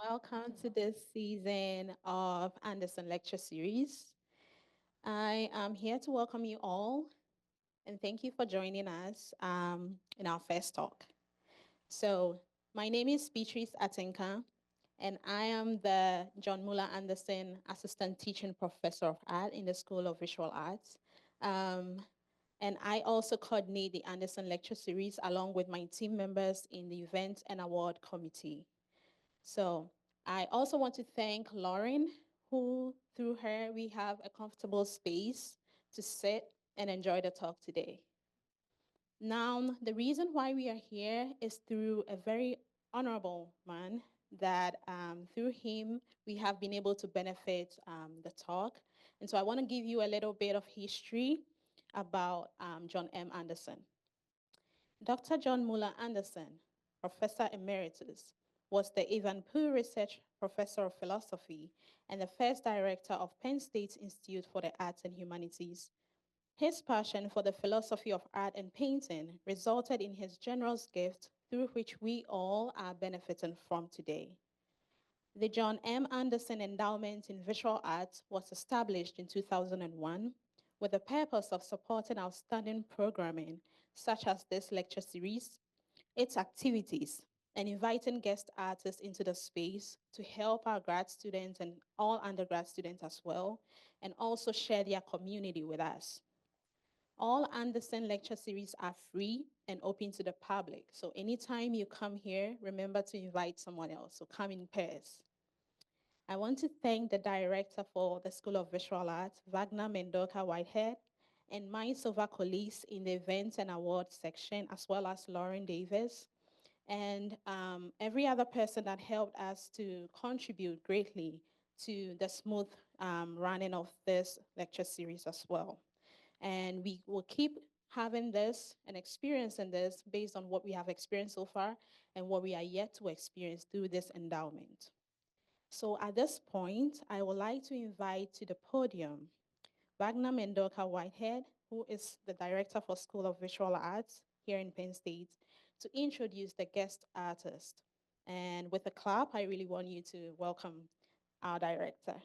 Welcome to this season of Anderson Lecture Series. I am here to welcome you all and thank you for joining us in our first talk. So, my name is Beatrice Atenka, and I am the John Muller Anderson Assistant Teaching Professor of Art in the School of Visual Arts. And I also coordinate the Anderson Lecture Series along with my team members in the Event and Award Committee. So I also want to thank Lauren, who through her we have a comfortable space to sit and enjoy the talk today. Now, the reason why we are here is through a very honorable man that through him we have been able to benefit the talk. And so I want to give you a little bit of history about John M. Anderson. Dr. John Muller Anderson, Professor Emeritus, was the Evan Poole Research Professor of Philosophy and the first director of Penn State's Institute for the Arts and Humanities. His passion for the philosophy of art and painting resulted in his generous gift, through which we all are benefiting from today. The John M. Anderson Endowment in Visual Arts was established in 2001 with the purpose of supporting outstanding programming, such as this lecture series, its activities, and inviting guest artists into the space to help our grad students and all undergrad students as well, and also share their community with us. All Anderson lecture series are free and open to the public. So anytime you come here, remember to invite someone else. So come in pairs. I want to thank the director for the School of Visual Arts, Wagner Mendoka Whitehead, and my Sova colleagues in the events and awards section, as well as Lauren Davis, and every other person that helped us to contribute greatly to the smooth running of this lecture series as well. And we will keep having this and experiencing this based on what we have experienced so far and what we are yet to experience through this endowment. So at this point, I would like to invite to the podium Wagner Mendoka Whitehead, who is the Director for School of Visual Arts here in Penn State, to introduce the guest artist. And with a clap, I really want you to welcome our director.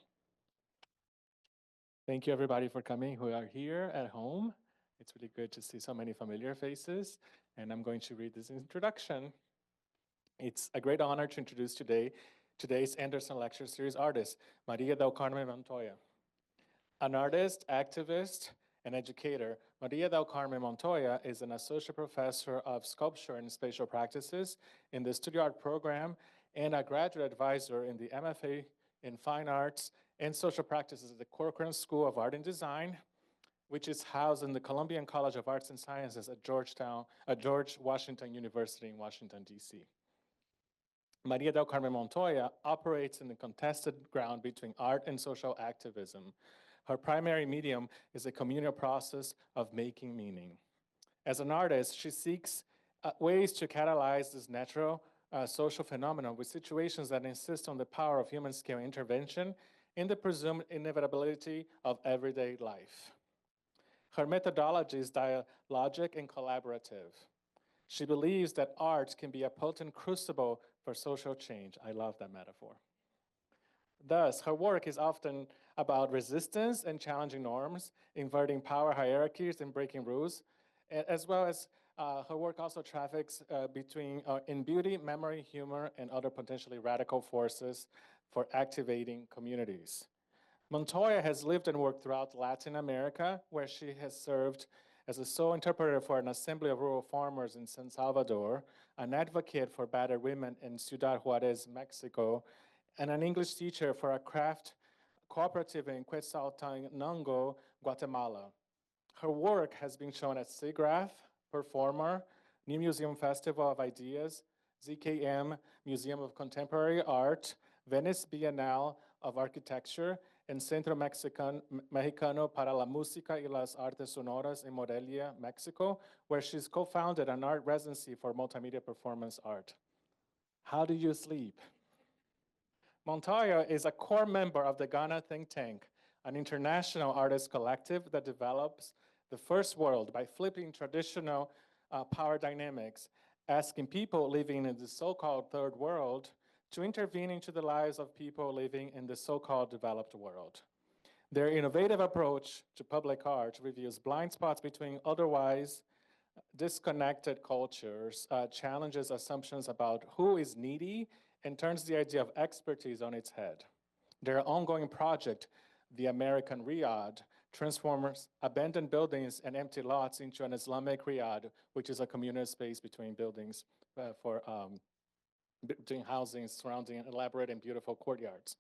Thank you everybody for coming who are here at home. It's really good to see so many familiar faces, and I'm going to read this introduction. It's a great honor to introduce today's Anderson Lecture Series artist, Maria del Carmen Montoya. An artist, activist, and educator, Maria del Carmen Montoya is an associate professor of sculpture and spatial practices in the Studio Art program and a graduate advisor in the MFA in Fine Arts and Social Practices at the Corcoran School of Art and Design, which is housed in the Columbian College of Arts and Sciences at George Washington University in Washington, D.C. Maria del Carmen Montoya operates in the contested ground between art and social activism. Her primary medium is the communal process of making meaning. As an artist, she seeks ways to catalyze this natural social phenomenon with situations that insist on the power of human-scale intervention in the presumed inevitability of everyday life. Her methodology is dialogic and collaborative. She believes that art can be a potent crucible for social change. I love that metaphor. Thus, her work is often about resistance and challenging norms, inverting power hierarchies and breaking rules, as well as her work also traffics in beauty, memory, humor, and other potentially radical forces for activating communities. Montoya has lived and worked throughout Latin America, where she has served as a sole interpreter for an assembly of rural farmers in San Salvador, an advocate for battered women in Ciudad Juarez, Mexico, and an English teacher for a craft cooperative in Quetzaltenango, Guatemala. Her work has been shown at SIGGRAPH, Performer, New Museum Festival of Ideas, ZKM Museum of Contemporary Art, Venice Bienal of Architecture, and Centro Mexicano para la Música y las Artes Sonoras in Morelia, Mexico, where she's co-founded an art residency for multimedia performance art. How do you sleep? Montoya is a core member of the Ghana think tank, an international artist collective that develops the first world by flipping traditional power dynamics, asking people living in the so-called third world to intervene into the lives of people living in the so-called developed world. Their innovative approach to public art reveals blind spots between otherwise disconnected cultures, challenges assumptions about who is needy, and turns the idea of expertise on its head. Their ongoing project, the American Riad, transforms abandoned buildings and empty lots into an Islamic Riad, which is a communal space between buildings for between housing surrounding elaborate and beautiful courtyards.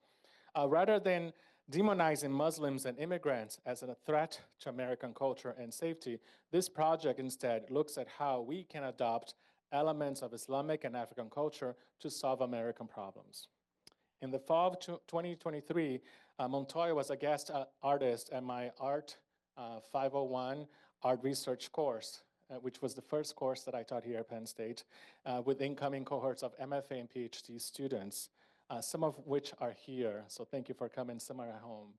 Rather than demonizing Muslims and immigrants as a threat to American culture and safety, this project instead looks at how we can adopt elements of Islamic and African culture to solve American problems. In the fall of 2023, Montoya was a guest artist at my Art 501 art research course, which was the first course that I taught here at Penn State, with incoming cohorts of MFA and PhD students, some of which are here. So thank you for coming. Some are at home.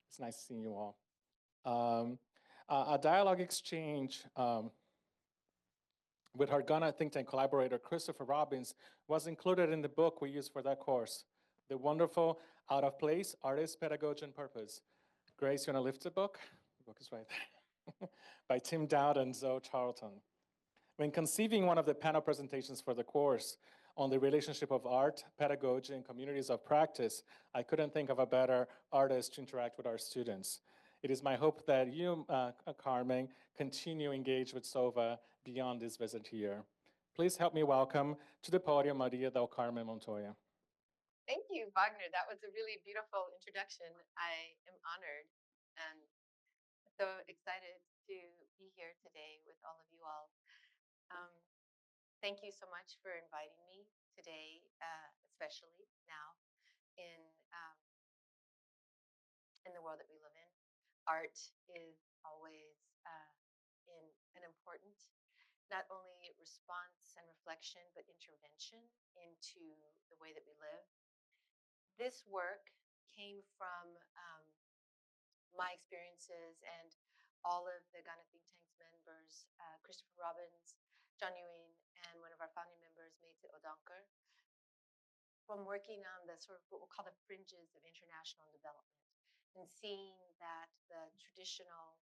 It's nice seeing you all. Um, a dialogue exchange with our Ghana think tank collaborator, Christopher Robbins, was included in the book we used for that course, The Wonderful Out of Place, Artist, Pedagogy, and Purpose. Grace, you wanna lift the book? The book is right there. By Tim Dowd and Zoe Charlton. When conceiving one of the panel presentations for the course on the relationship of art, pedagogy, and communities of practice, I couldn't think of a better artist to interact with our students. It is my hope that you, Carmen, continue engage with SOVA beyond this visit here. Please help me welcome to the podium Maria del Carmen Montoya. Thank you, Wagner. That was a really beautiful introduction. I am honored and so excited to be here today with all of you all. Thank you so much for inviting me today, especially now in um, in the world that we live in. Art is always in an important not only response and reflection, but intervention into the way that we live. This work came from my experiences and all of the Ghana Think Tank's members, Christopher Robbins, John Ewing, and one of our founding members, Maite Odonkor, from working on the sort of what we'll call the fringes of international development and seeing that the traditional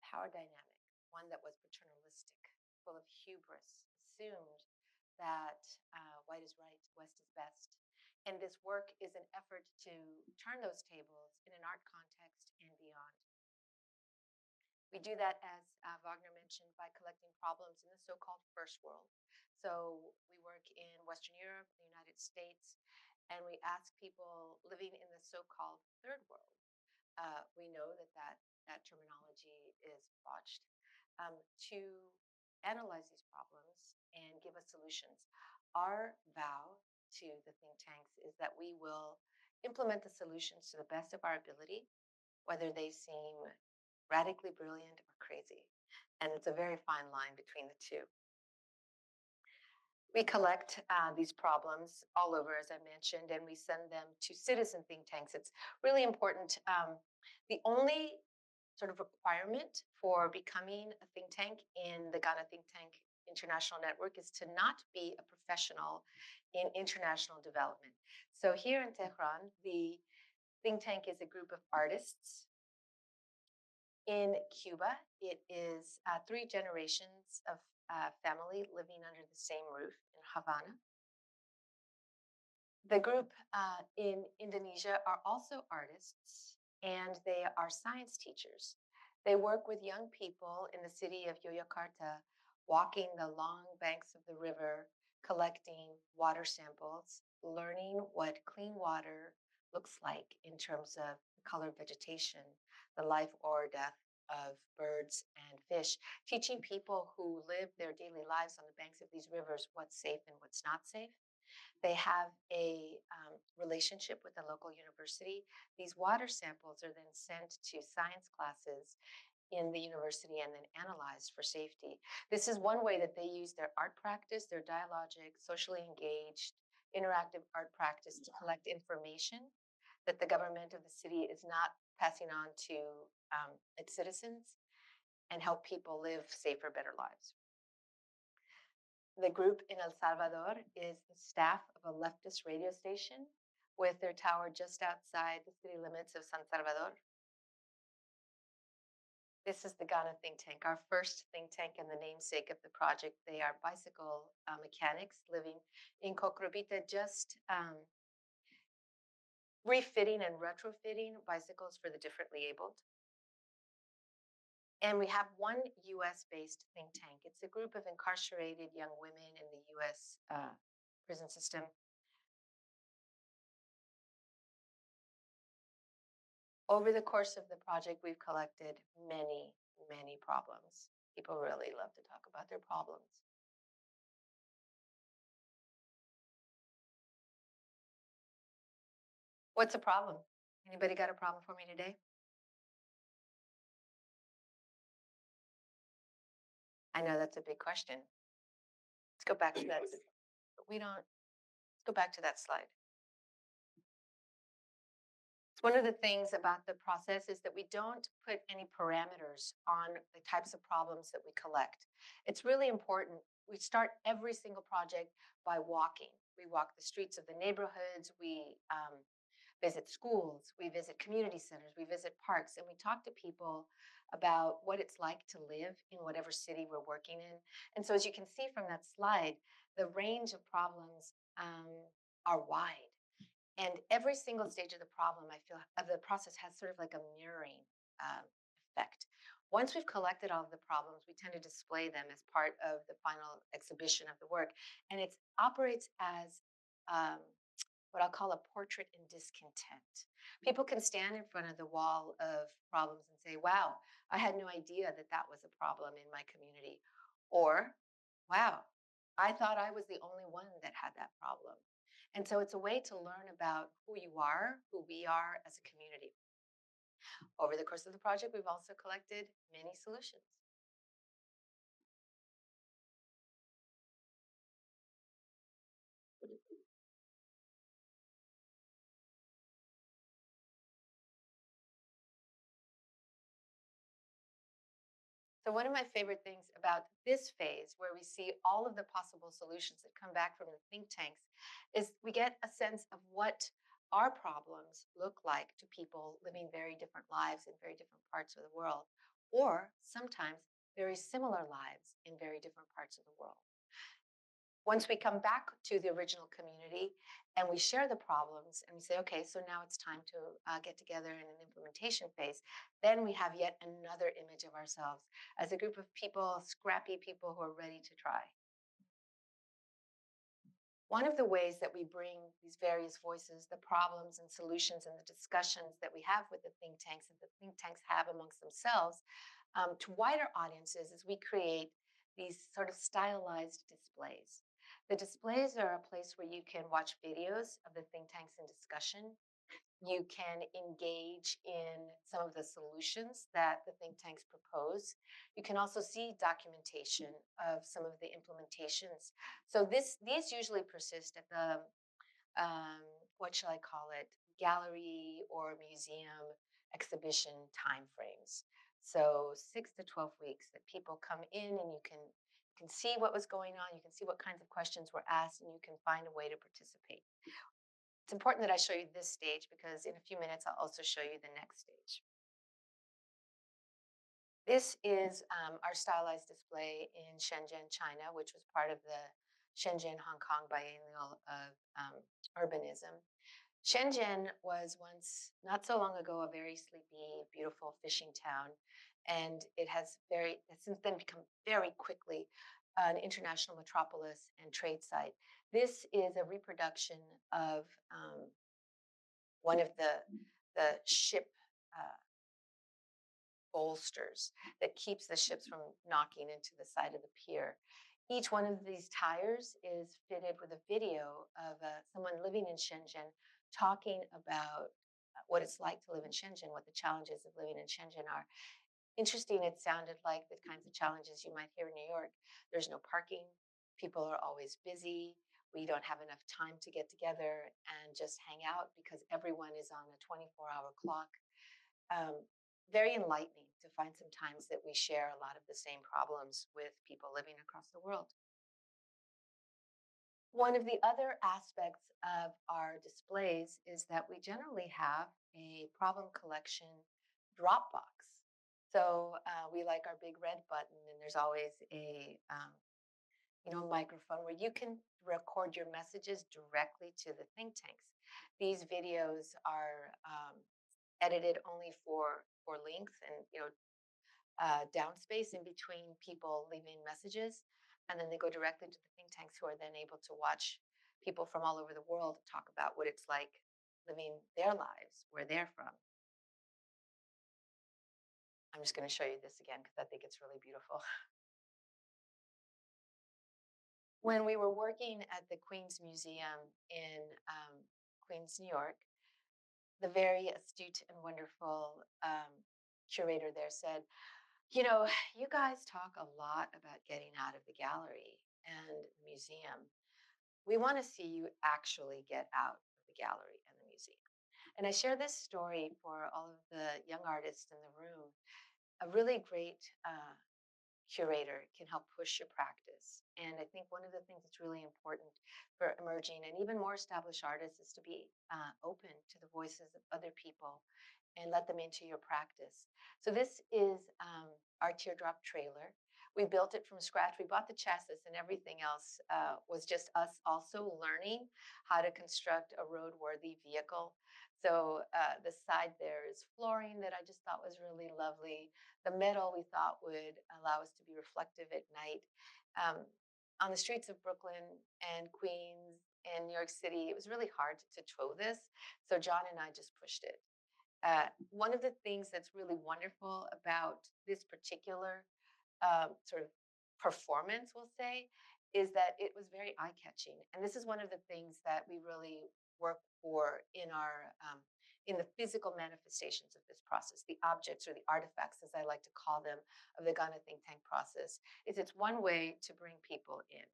power dynamic, one that was paternalistic, full of hubris, assumed that white is right, West is best. And this work is an effort to turn those tables in an art context and beyond. We do that, as Wagner mentioned, by collecting problems in the so-called first world. So we work in Western Europe, the United States, and we ask people living in the so-called third world. We know that that terminology is botched, to analyze these problems and give us solutions. Our vow to the think tanks is that we will implement the solutions to the best of our ability, whether they seem radically brilliant or crazy. And it's a very fine line between the two. We collect these problems all over, as I mentioned, and we send them to citizen think tanks. It's really important. The only sort of requirement for becoming a think tank in the Ghana Think Tank International Network is to not be a professional in international development. So here in Tehran, the think tank is a group of artists. In Cuba, it is 3 generations of family living under the same roof in Havana. The group in Indonesia are also artists, and they are science teachers. They work with young people in the city of Yogyakarta, walking the long banks of the river, collecting water samples, learning what clean water looks like in terms of the color of vegetation, the life or death of birds and fish, teaching people who live their daily lives on the banks of these rivers what's safe and what's not safe. They have a relationship with the local university. These water samples are then sent to science classes in the university and then analyzed for safety. This is one way that they use their art practice, their dialogic, socially engaged, interactive art practice to collect information that the government of the city is not passing on to its citizens and help people live safer, better lives. The group in El Salvador is the staff of a leftist radio station with their tower just outside the city limits of San Salvador. This is the Ghana think tank, our first think tank and the namesake of the project. They are bicycle mechanics living in Cocrobita, just refitting and retrofitting bicycles for the differently abled. And we have one US-based think tank. It's a group of incarcerated young women in the US prison system. Over the course of the project, we've collected many, many problems. People really love to talk about their problems. What's a problem? Anybody got a problem for me today? I know that's a big question. Let's go back to that. Let's go back to that slide. It's one of the things about the process is that we don't put any parameters on the types of problems that we collect. It's really important. We start every single project by walking. We walk the streets of the neighborhoods. We visit schools. We visit community centers. We visit parks. And we talk to people about what it's like to live in whatever city we're working in. And so as you can see from that slide, the range of problems are wide. And every single stage of the problem, I feel, of the process has sort of like a mirroring effect. Once we've collected all of the problems, we tend to display them as part of the final exhibition of the work. And it operates as what I'll call a portrait in discontent. People can stand in front of the wall of problems and say, wow, I had no idea that that was a problem in my community. Or, wow, I thought I was the only one that had that problem. And so it's a way to learn about who you are, who we are as a community. Over the course of the project, we've also collected many solutions. So one of my favorite things about this phase, where we see all of the possible solutions that come back from the think tanks, is we get a sense of what our problems look like to people living very different lives in very different parts of the world, or sometimes very similar lives in very different parts of the world. Once we come back to the original community and we share the problems and we say, okay, so now it's time to get together in an implementation phase, then we have yet another image of ourselves as a group of people, scrappy people who are ready to try. One of the ways that we bring these various voices, the problems and solutions and the discussions that we have with the think tanks and the think tanks have amongst themselves to wider audiences is we create these sort of stylized displays. The displays are a place where you can watch videos of the think tanks in discussion. You can engage in some of the solutions that the think tanks propose. You can also see documentation of some of the implementations. So these usually persist at the, what shall I call it, gallery or museum exhibition timeframes. So 6 to 12 weeks that people come in and you can see what was going on, you can see what kinds of questions were asked, and you can find a way to participate. It's important that I show you this stage because in a few minutes, I'll also show you the next stage. This is our stylized display in Shenzhen, China, which was part of the Shenzhen-Hong Kong Biennial of Urbanism. Shenzhen was once, not so long ago, a very sleepy, beautiful fishing town. And it has since then become very quickly an international metropolis and trade site. This is a reproduction of one of the ship bolsters that keeps the ships from knocking into the side of the pier. Each one of these tires is fitted with a video of someone living in Shenzhen talking about what it's like to live in Shenzhen, what the challenges of living in Shenzhen are. Interesting, it sounded like the kinds of challenges you might hear in New York. There's no parking. People are always busy. We don't have enough time to get together and just hang out because everyone is on a 24-hour clock. Very enlightening to find some times that we share a lot of the same problems with people living across the world. One of the other aspects of our displays is that we generally have a problem collection Dropbox. So we like our big red button, and there's always a microphone where you can record your messages directly to the think tanks. These videos are edited only for length and downspace in between people leaving messages, and then they go directly to the think tanks, who are then able to watch people from all over the world talk about what it's like living their lives where they're from. I'm just going to show you this again because I think it's really beautiful. When we were working at the Queens Museum in Queens, New York, the very astute and wonderful curator there said, you guys talk a lot about getting out of the gallery and the museum. We want to see you actually get out of the gallery and the museum. And I share this story for all of the young artists in the room. A really great curator can help push your practice. And I think one of the things that's really important for emerging and even more established artists is to be open to the voices of other people and let them into your practice. So this is our teardrop trailer. We built it from scratch. We bought the chassis, and everything else was just us also learning how to construct a roadworthy vehicle. So the side there is flooring that I just thought was really lovely. The metal we thought would allow us to be reflective at night. On the streets of Brooklyn and Queens and New York City, it was really hard to tow this. So John and I just pushed it. One of the things that's really wonderful about this particular sort of performance, we'll say, is that it was very eye-catching. And this is one of the things that we really work for in our in the physical manifestations of this process, the objects or the artifacts, as I like to call them, of the Ghana think tank process. It's one way to bring people in.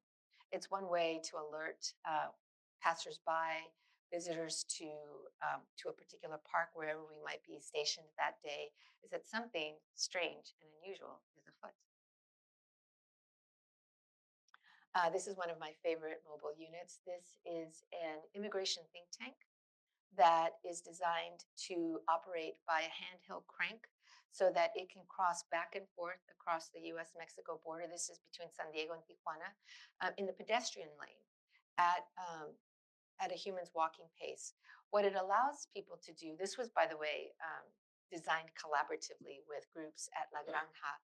It's one way to alert passersby, visitors to a particular park, wherever we might be stationed that day, is that something strange and unusual is afoot. This is one of my favorite mobile units. This is an immigration think tank that is designed to operate by a handheld crank so that it can cross back and forth across the US-Mexico border. This is between San Diego and Tijuana in the pedestrian lane at a human's walking pace. What it allows people to do, this was, by the way, designed collaboratively with groups at La Granja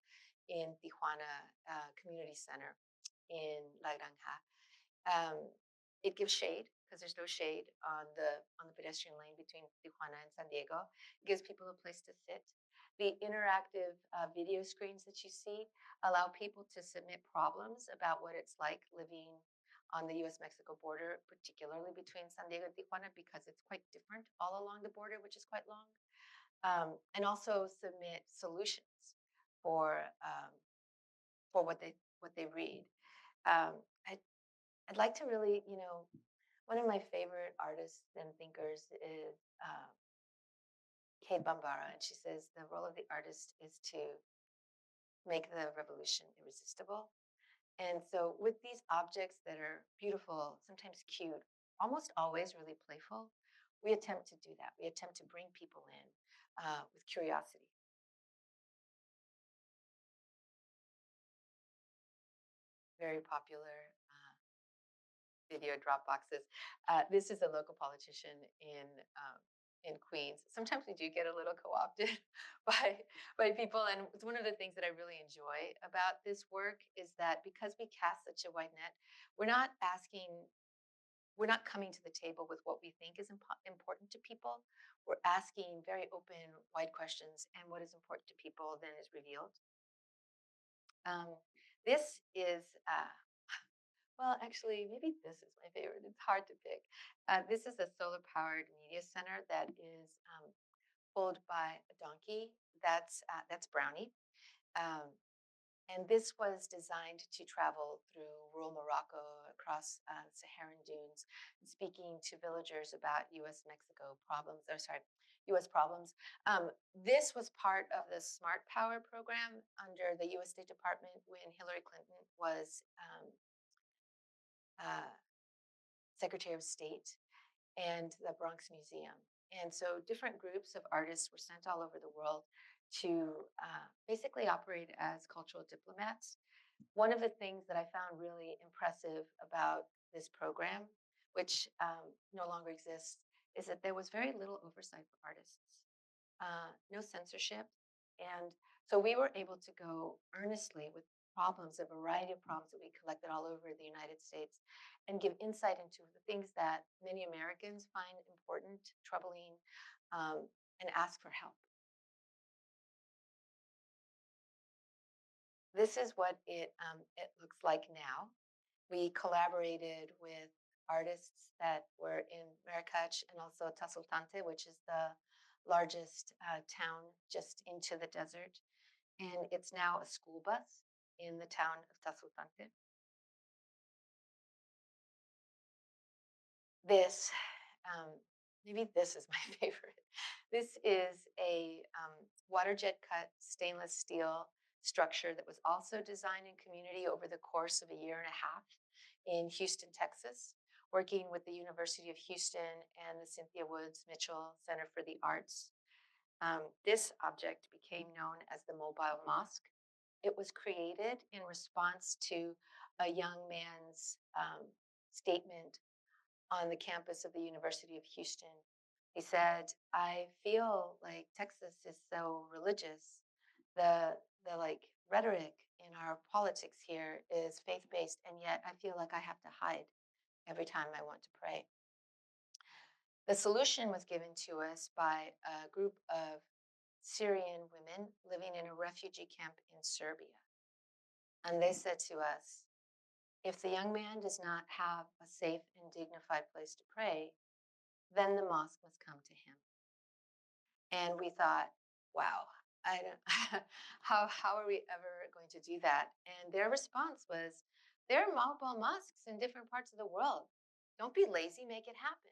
in Tijuana Community Center in La Granja. It gives shade because there's no shade on the pedestrian lane between Tijuana and San Diego. It gives people a place to sit. The interactive video screens that you see allow people to submit problems about what it's like living on the US-Mexico border, particularly between San Diego and Tijuana, because it's quite different all along the border, which is quite long, and also submit solutions for what they read. I'd like to really, one of my favorite artists and thinkers is Kate Bambara, and she says the role of the artist is to make the revolution irresistible. And so with these objects that are beautiful, sometimes cute, almost always really playful, we attempt to do that. We attempt to bring people in with curiosity. Very popular video drop boxes. This is a local politician in Queens. Sometimes we do get a little co-opted by people, and it's one of the things that I really enjoy about this work is that because we cast such a wide net, we're not coming to the table with what we think is important to people. We're asking very open, wide questions, and what is important to people then is revealed. This is well, actually, maybe this is my favorite. It's hard to pick. This is a solar-powered media center that is pulled by a donkey. That's Brownie. Um, and this was designed to travel through rural Morocco, across Saharan dunes, and speaking to villagers about U.S.-Mexico problems, or sorry, U.S. problems. This was part of the Smart Power program under the U.S. State Department when Hillary Clinton was Secretary of State, and the Bronx Museum. And so different groups of artists were sent all over the world to basically operate as cultural diplomats. One of the things that I found really impressive about this program, which no longer exists, is that there was very little oversight for artists, no censorship. And so we were able to go earnestly with problems, a variety of problems that we collected all over the United States, and give insight into the things that many Americans find important, troubling, and ask for help. This is what it looks like now. We collaborated with artists that were in Marrakech and also Tasultante, which is the largest town just into the desert. And it's now a school bus in the town of Tasultante. This, maybe this is my favorite. This is a water jet cut stainless steel structure that was also designed in community over the course of a year and a half in Houston, Texas, working with the University of Houston and the Cynthia Woods Mitchell Center for the Arts. This object became known as the Mobile Mosque. It was created in response to a young man's statement on the campus of the University of Houston. He said, "I feel like Texas is so religious. The like rhetoric in our politics here is faith-based, and yet I feel like I have to hide every time I want to pray." The solution was given to us by a group of Syrian women living in a refugee camp in Serbia. And they said to us, if the young man does not have a safe and dignified place to pray, then the mosque must come to him. And we thought, wow, I don't, how are we ever going to do that? And their response was, there are mobile mosques in different parts of the world. Don't be lazy, make it happen.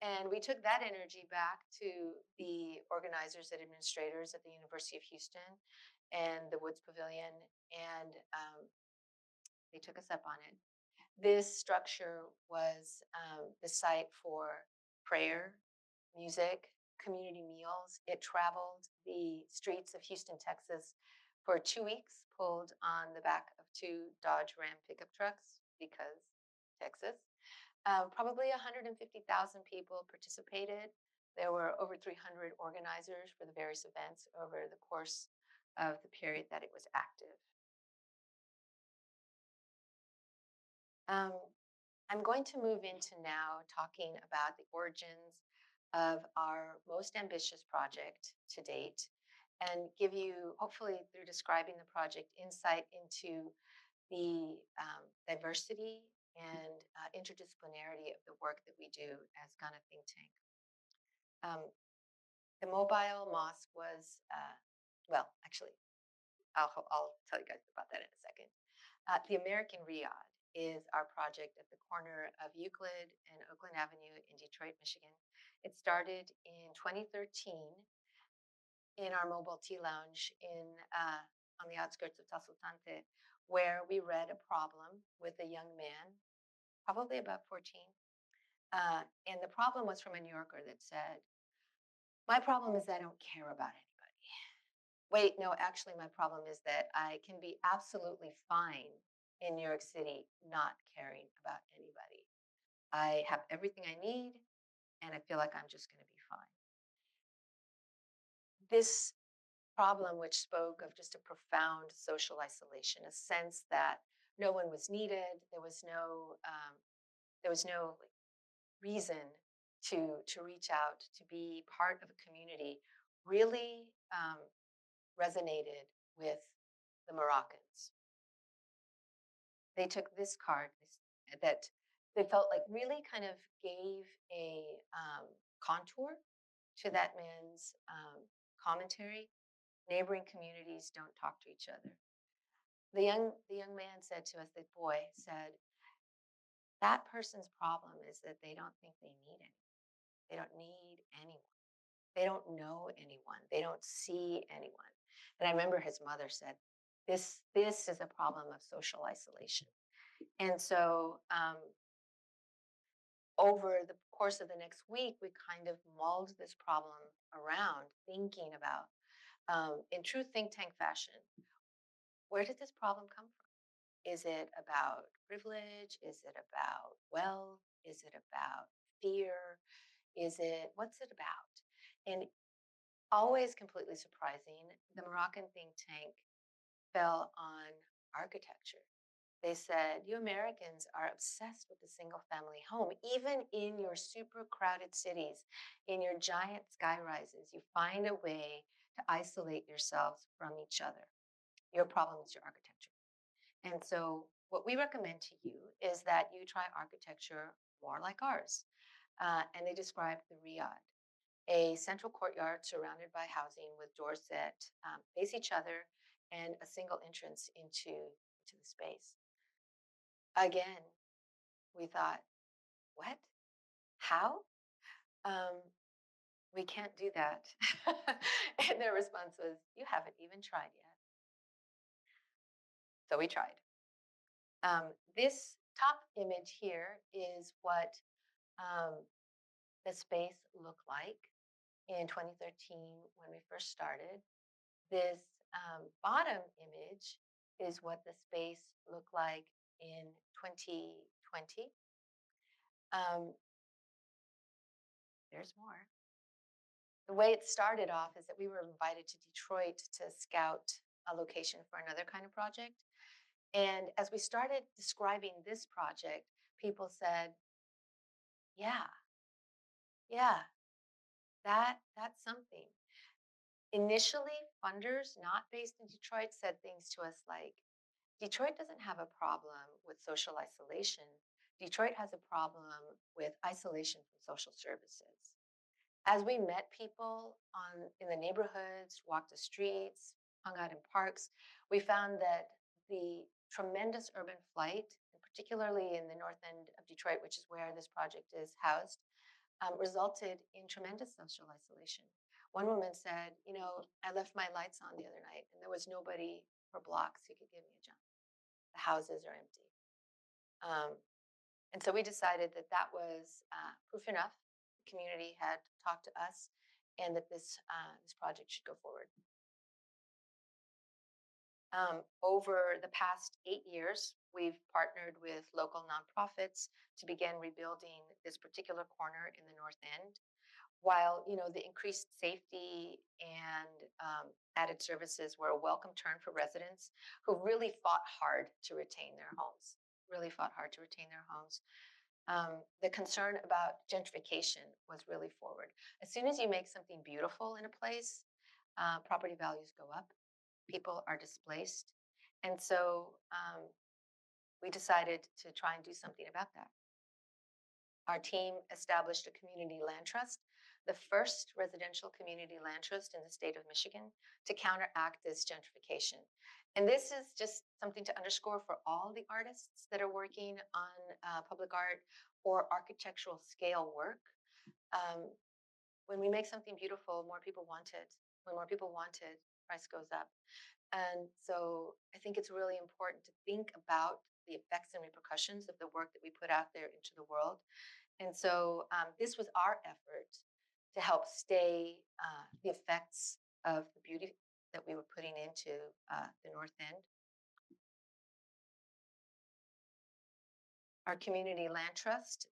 And we took that energy back to the organizers and administrators at the University of Houston and the Woods Pavilion, and they took us up on it. This structure was the site for prayer, music, community meals. It traveled the streets of Houston, Texas for 2 weeks, pulled on the back of 2 Dodge Ram pickup trucks because Texas. Probably 150,000 people participated. There were over 300 organizers for the various events over the course of the period that it was active. I'm going to move into now talking about the origins of our most ambitious project to date and give you, hopefully through describing the project, insight into the diversity and interdisciplinarity of the work that we do as Ghana Think Tank. The mobile mosque was, well, actually, I'll tell you guys about that in a second. The American Riyadh is our project at the corner of Euclid and Oakland Avenue in Detroit, Michigan. It started in 2013 in our mobile tea lounge on the outskirts of Tasultante, where we read a problem with a young man, probably about 14. And the problem was from a New Yorker that said, my problem is that I don't care about anybody. Wait, no, actually, my problem is that I can be absolutely fine in New York City not caring about anybody. I have everything I need, and I feel like I'm just going to be fine. This problem, which spoke of just a profound social isolation, a sense that no one was needed, there was no reason to reach out, to be part of a community, really resonated with the Moroccans. They took this card that they felt like really kind of gave a contour to that man's commentary. Neighboring communities don't talk to each other. The young man said to us, the boy said, that person's problem is that they don't think they need anyone. They don't need anyone. They don't know anyone. They don't see anyone. And I remember his mother said, this is a problem of social isolation. And so over the course of the next week, we kind of mulled this problem around, thinking about, in true think tank fashion, where did this problem come from? Is it about privilege? Is it about wealth? Is it about fear? What's it about? And always completely surprising, the Moroccan think tank fell on architecture. They said, you Americans are obsessed with the single family home. Even in your super crowded cities, in your giant sky rises, you find a way to isolate yourselves from each other. Your problem is your architecture. And so, what we recommend to you is that you try architecture more like ours. And they described the Riyadh, a central courtyard surrounded by housing with doors that face each other and a single entrance into the space. Again, we thought, what? How? Um, we can't do that. And their response was, you haven't even tried yet. So we tried. This top image here is what um, the space looked like in 2013 when we first started. This bottom image is what the space looked like in 2020. Um, there's more. The way it started off is that we were invited to Detroit to scout a location for another kind of project. And as we started describing this project, people said, yeah, yeah, that's something. Initially, funders not based in Detroit said things to us like, Detroit doesn't have a problem with social isolation. Detroit has a problem with isolation from social services. As we met people in the neighborhoods, walked the streets, hung out in parks, we found that the tremendous urban flight, and particularly in the north end of Detroit, which is where this project is housed, resulted in tremendous social isolation. One woman said, I left my lights on the other night and there was nobody for blocks who could give me a jump. The houses are empty. Um, and so we decided that that was proof enough. The community had talked to us and that this project should go forward. Over the past 8 years, we've partnered with local nonprofits to begin rebuilding this particular corner in the North End. While the increased safety and added services were a welcome turn for residents who really fought hard to retain their homes, the concern about gentrification was really forward. As soon as you make something beautiful in a place, property values go up, people are displaced. And so we decided to try and do something about that. Our team established a community land trust, the first residential community land trust in the state of Michigan, to counteract this gentrification. And this is just something to underscore for all the artists that are working on public art or architectural scale work. When we make something beautiful, more people want it. When more people want it, price goes up. And so I think it's really important to think about the effects and repercussions of the work that we put out there into the world. And so this was our effort to help stay the effects of the beauty that we were putting into the North End. Our community land trust,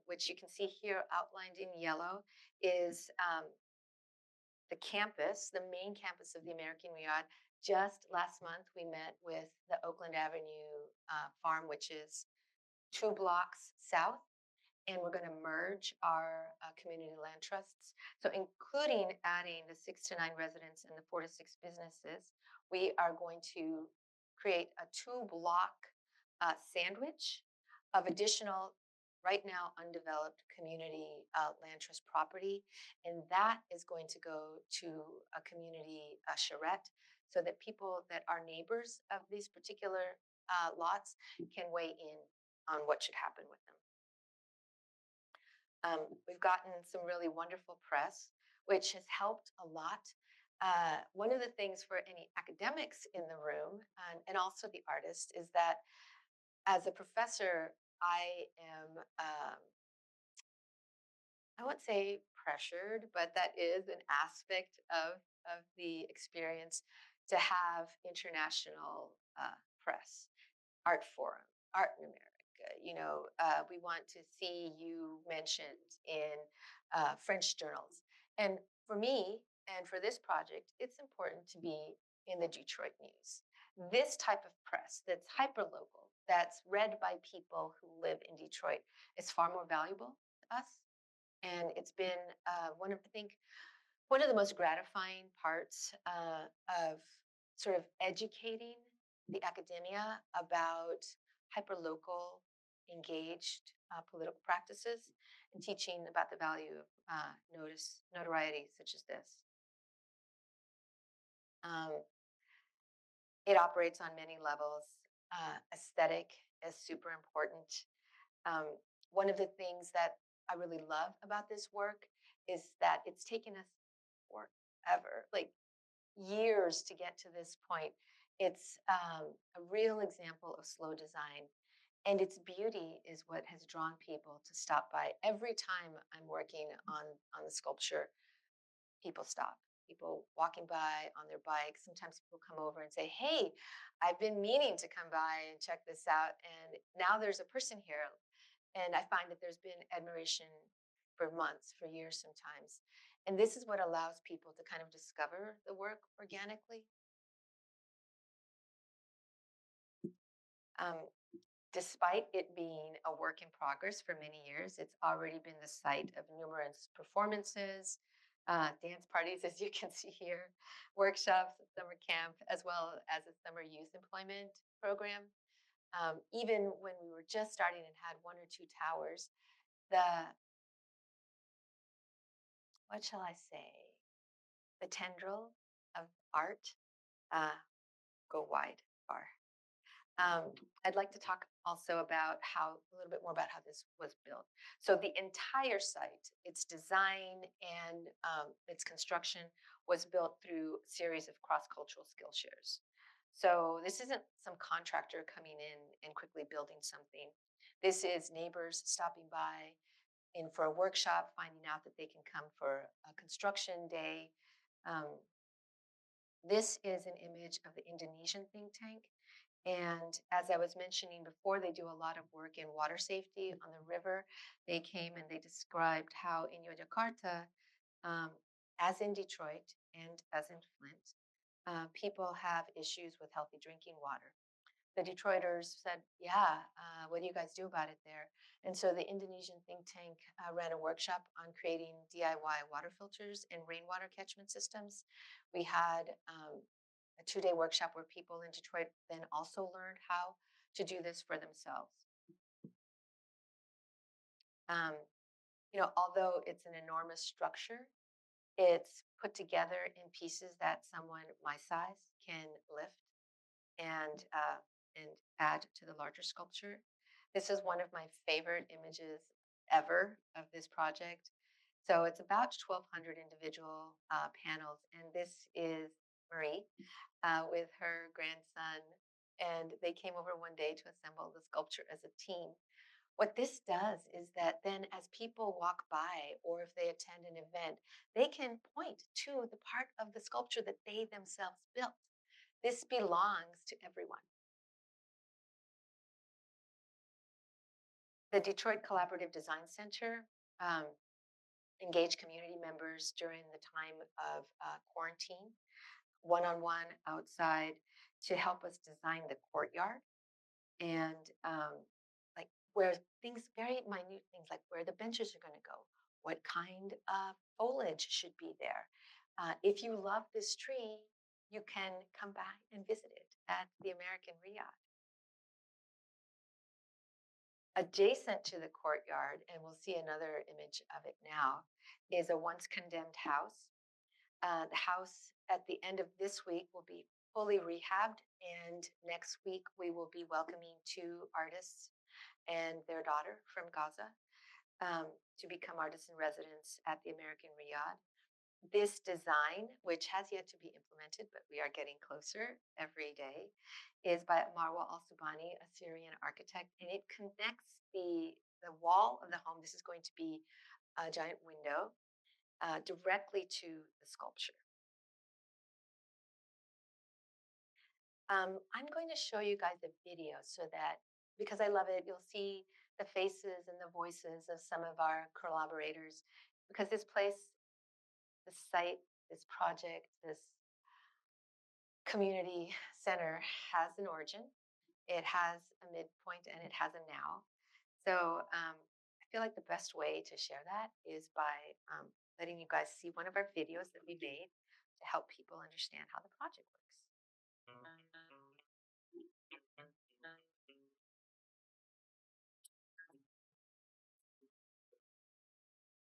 which you can see here outlined in yellow, is the campus, the main campus of the American Riyadh. Just last month, we met with the Oakland Avenue farm, which is 2 blocks south, and we're going to merge our community land trusts. So including adding the 6 to 9 residents and the 4 to 6 businesses, we are going to create a 2-block sandwich of additional, right now undeveloped community land trust property. And that is going to go to a community charrette so that people that are neighbors of these particular lots can weigh in on what should happen with them. We've gotten some really wonderful press, which has helped a lot. One of the things for any academics in the room and also the artists is that as a professor, I am I won't say pressured, but that is an aspect of the experience to have international press, art forum, art in America. We want to see you mentioned in French journals. And for me, and for this project, it's important to be in the Detroit news. This type of press that's hyperlocal, that's read by people who live in Detroit, is far more valuable to us. And it's been I think, one of the most gratifying parts of sort of educating the academia about hyperlocal, engaged political practices and teaching about the value of notoriety such as this. Um, it operates on many levels. Aesthetic is super important. Um, One of the things that I really love about this work is that it's taken us forever, like years to get to this point. It's a real example of slow design. And its beauty is what has drawn people to stop by. Every time I'm working on the sculpture, people stop. People walking by on their bikes. Sometimes people come over and say, "Hey, I've been meaning to come by and check this out. And now there's a person here." And I find that there's been admiration for months, for years sometimes. And this is what allows people to kind of discover the work organically. Um, Despite it being a work in progress for many years, it's already been the site of numerous performances, dance parties, as you can see here, workshops, summer camp, as well as a summer youth employment program. Even when we were just starting and had one or two towers, the, what shall I say, the tendril of art uh, go wide, far. I'd like to talk also about a little bit more about how this was built. So the entire site, its design and its construction was built through a series of cross-cultural skill shares. So this isn't some contractor coming in and quickly building something. This is neighbors stopping by in for a workshop, finding out that they can come for a construction day. Um, this is an image of the Indonesian think tank. And as I was mentioning before, they do a lot of work in water safety on the river. They came and they described how in Yogyakarta, um, as in Detroit and as in Flint, people have issues with healthy drinking water. The Detroiters said, "Yeah, what do you guys do about it there?" And so the Indonesian think tank ran a workshop on creating DIY water filters and rainwater catchment systems. We had a 2-day workshop where people in Detroit then also learned how to do this for themselves. Um, although it's an enormous structure, it's put together in pieces that someone my size can lift and add to the larger sculpture. This is one of my favorite images ever of this project. So it's about 1,200 individual panels, and this is Marie with her grandson, and they came over one day to assemble the sculpture as a team. What this does is that then as people walk by or if they attend an event, they can point to the part of the sculpture that they themselves built. This belongs to everyone. The Detroit Collaborative Design Center um, engaged community members during the time of quarantine, one-on-one outside, to help us design the courtyard and like where very minute things like where the benches are going to go, what kind of foliage should be there. If you love this tree, you can come by and visit it at the American Riad. Adjacent to the courtyard, and we'll see another image of it now, is a once condemned house. The house at the end of this week will be fully rehabbed, and next week we will be welcoming 2 artists and their daughter from Gaza to become artists in residence at the American Riad. This design, which has yet to be implemented, but we are getting closer every day, is by Marwa Al-Subani, a Syrian architect, and it connects the wall of the home. This is going to be a giant window directly to the sculpture. I'm going to show you guys a video so that, because I love it, you'll see the faces and the voices of some of our collaborators, because this place, this site, this project, this community center has an origin. It has a midpoint and it has a now. So I feel like the best way to share that is by letting you guys see one of our videos that we made to help people understand how the project works.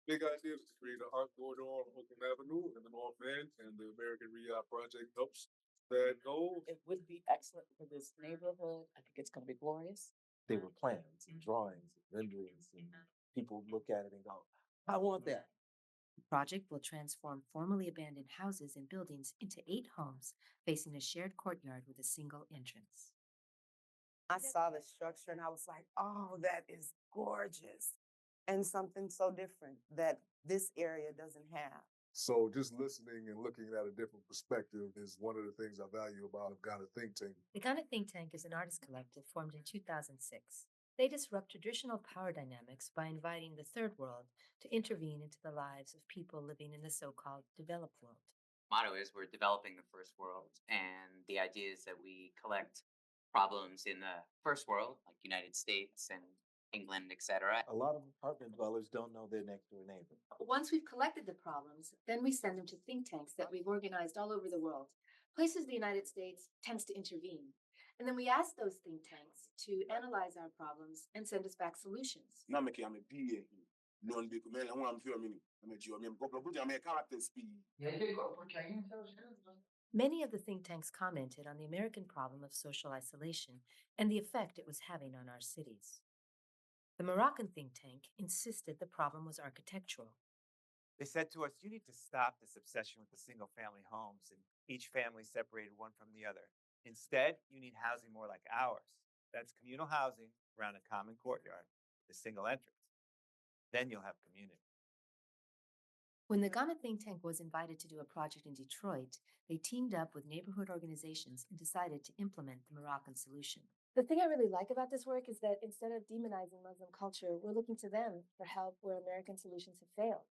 Big idea is to create an art corridor on Oakland Avenue in the North End, and the American Rehab Project helps that goal. It would be excellent for this neighborhood. I think it's going to be glorious. They were plans and drawings and renderings, and people look at it and go, I want that. The project will transform formerly abandoned houses and buildings into 8 homes facing a shared courtyard with a single entrance. I saw the structure and I was like, oh, that is gorgeous. And something so different that this area doesn't have. So just listening and looking at a different perspective is one of the things I value about Ghana Think Tank. The Ghana Think Tank is an artist collective formed in 2006. They disrupt traditional power dynamics by inviting the third world to intervene into the lives of people living in the so-called developed world. Motto is we're developing the first world, and the idea is that we collect problems in the first world, like United States and England, etc. A lot of apartment dwellers don't know their next door neighbor. Once we've collected the problems, then we send them to think tanks that we've organized all over the world, places the United States tends to intervene. And then we ask those think tanks to analyze our problems and send us back solutions. Many of the think tanks commented on the American problem of social isolation and the effect it was having on our cities. The Moroccan think tank insisted the problem was architectural. They said to us, you need to stop this obsession with the single family homes and each family separated one from the other. Instead, you need housing more like ours. That's communal housing around a common courtyard with a single entrance. Then you'll have community. When the Ghana think tank was invited to do a project in Detroit, they teamed up with neighborhood organizations and decided to implement the Moroccan solution. The thing I really like about this work is that instead of demonizing Muslim culture, we're looking to them for help where American solutions have failed.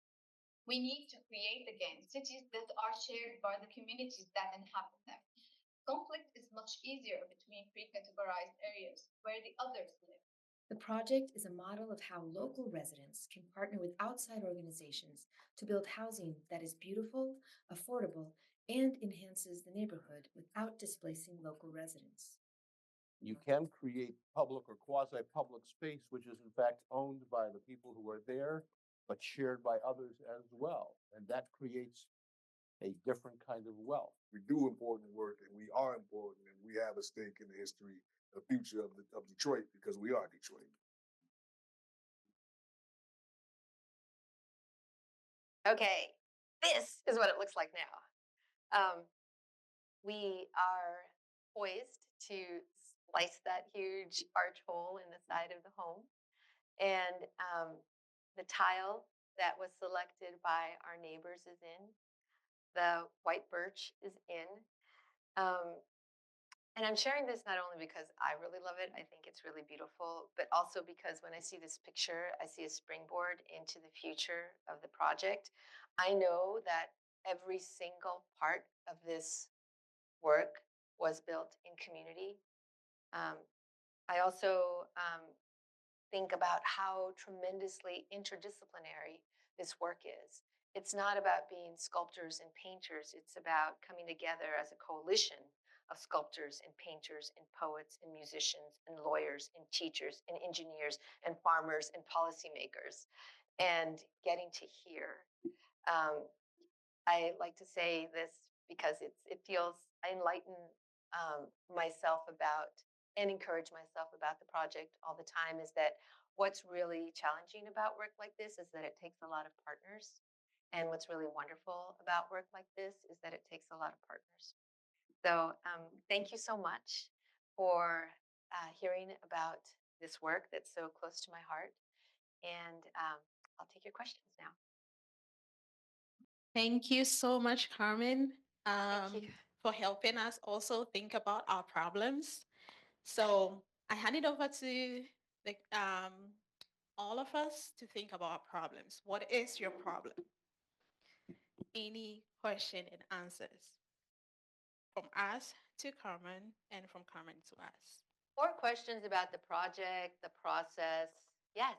We need to create again cities that are shared by the communities that inhabit them. Conflict is much easier between pre-categorized areas where the others live. The project is a model of how local residents can partner with outside organizations to build housing that is beautiful, affordable, and enhances the neighborhood without displacing local residents. You can create public or quasi-public space, which is in fact owned by the people who are there, but shared by others as well. And that creates a different kind of wealth. We do important work, and we are important, and we have a stake in the history, the future of Detroit, because we are Detroit. Okay, this is what it looks like now. We are poised to slice that huge arch hole in the side of the home. And the tile that was selected by our neighbors is in. The white birch is in. And I'm sharing this not only because I really love it, I think it's really beautiful, but also because when I see this picture, I see a springboard into the future of the project. I know that every single part of this work was built in community. I also think about how tremendously interdisciplinary this work is. It's not about being sculptors and painters. It's about coming together as a coalition of sculptors and painters and poets and musicians and lawyers and teachers and engineers and farmers and policymakers and getting to hear. I like to say this because it feels I enlighten myself about and encourage myself about the project all the time is that what's really challenging about work like this is that it takes a lot of partners. And what's really wonderful about work like this is that it takes a lot of partners. So thank you so much for hearing about this work that's so close to my heart. And I'll take your questions now. Thank you so much, Carmen, Thank you. for helping us also think about our problems. So I hand it over to the, all of us to think about our problems. What is your problem? Any question and answers from us to Carmen and from Carmen to us. Or questions about the project, the process. Yes.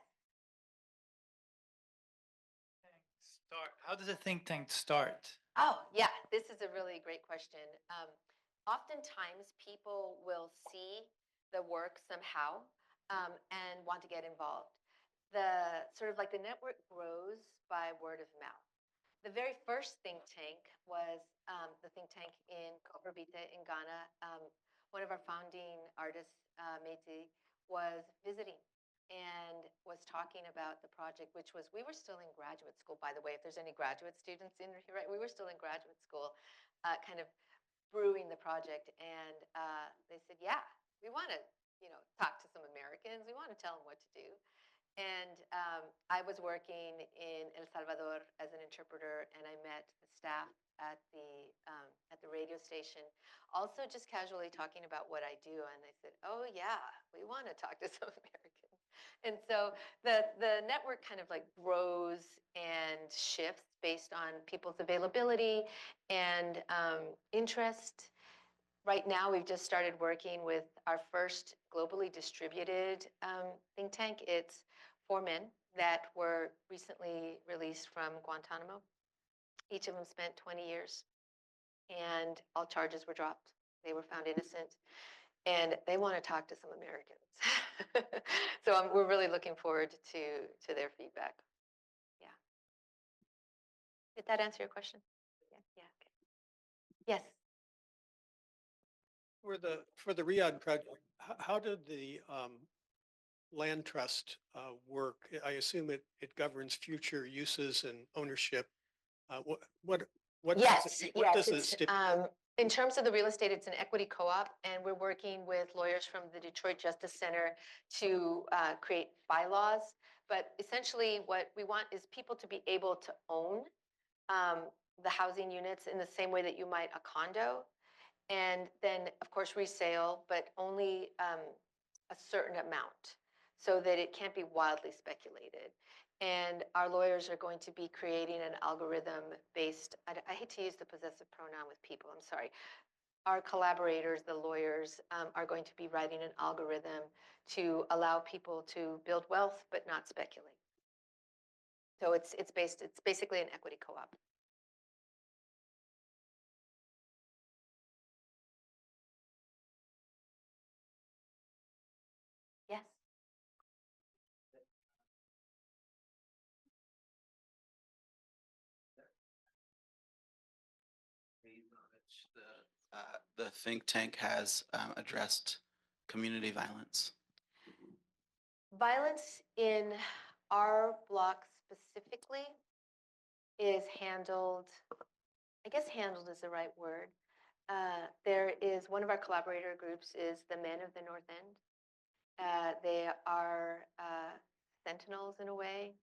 How does a think tank start? Oh, yeah, this is a really great question. Oftentimes, people will see the work somehow and want to get involved. The sort of like the network grows by word of mouth. The very first think tank was the think tank in Copperbita in Ghana. One of our founding artists, Métis, was visiting and was talking about the project, which was, we were still in graduate school, by the way, if there's any graduate students in here, right? We were still in graduate school, kind of brewing the project. And they said, yeah, we want to, talk to some Americans. We want to tell them what to do. And I was working in El Salvador as an interpreter, and I met the staff at the radio station, also just casually talking about what I do. And they said, "Oh yeah, we want to talk to some Americans." And so the network kind of like grows and shifts based on people's availability and interest. Right now, we've just started working with our first globally distributed think tank. It's 4 men that were recently released from Guantanamo. Each of them spent 20 years, and all charges were dropped. They were found innocent, and they want to talk to some Americans. So we're really looking forward to their feedback. Yeah. Did that answer your question? Yeah. Yeah. Okay. Yes. For the Riyadh project, how did the land trust work? I assume it governs future uses and ownership. What Yes, does it stipulate? in terms of the real estate, it's an equity co-op, and we're working with lawyers from the Detroit Justice Center to create bylaws. But essentially, what we want is people to be able to own the housing units in the same way that you might a condo, and then, of course, resale, but only a certain amount so that it can't be wildly speculated. And our lawyers are going to be creating an algorithm based, I hate to use the possessive pronoun with people, I'm sorry. Our collaborators, the lawyers, are going to be writing an algorithm to allow people to build wealth but not speculate. So it's basically an equity co-op. Yes. The think tank has addressed community violence? Violence in our block specifically is handled, I guess handled is the right word. There is one of our collaborator groups is the Men of the North End. They are sentinels in a way.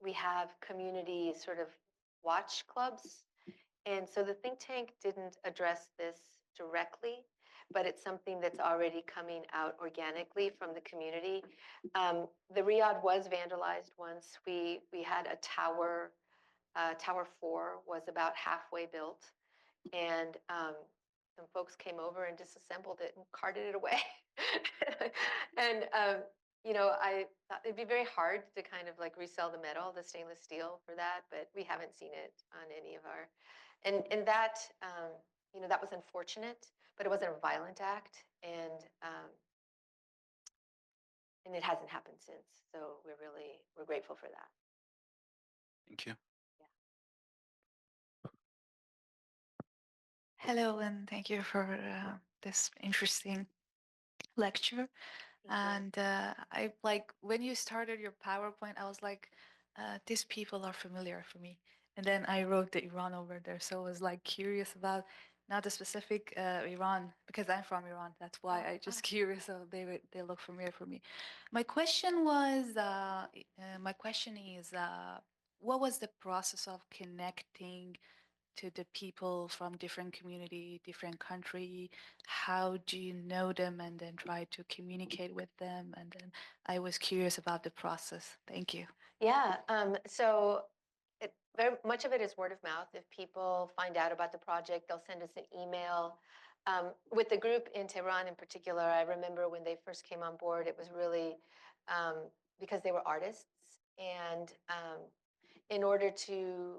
We have community sort of watch clubs. And so the think tank didn't address this directly, but it's something that's already coming out organically from the community. The Riyadh was vandalized once. We had a tower, Tower 4 was about halfway built, and some folks came over and disassembled it and carted it away. And I thought it'd be very hard to kind of like resell the metal, the stainless steel for that, but we haven't seen it on any of our, and that, that was unfortunate, but it wasn't a violent act, and it hasn't happened since. So we're grateful for that. Thank you. Hello, and thank you for this interesting lecture. And I like when you started your PowerPoint, I was like, these people are familiar for me. And then I wrote the Iran over there, so I was like curious about not the specific Iran, because I'm from Iran. That's why I just curious. So they look familiar for me. My question was, my question is, what was the process of connecting to the people from different community, different country? How do you know them and then try to communicate with them? And then I was curious about the process. Thank you. Yeah, so very much of it is word of mouth. If people find out about the project, they'll send us an email. With the group in Tehran in particular, I remember when they first came on board, it was really because they were artists, and in order to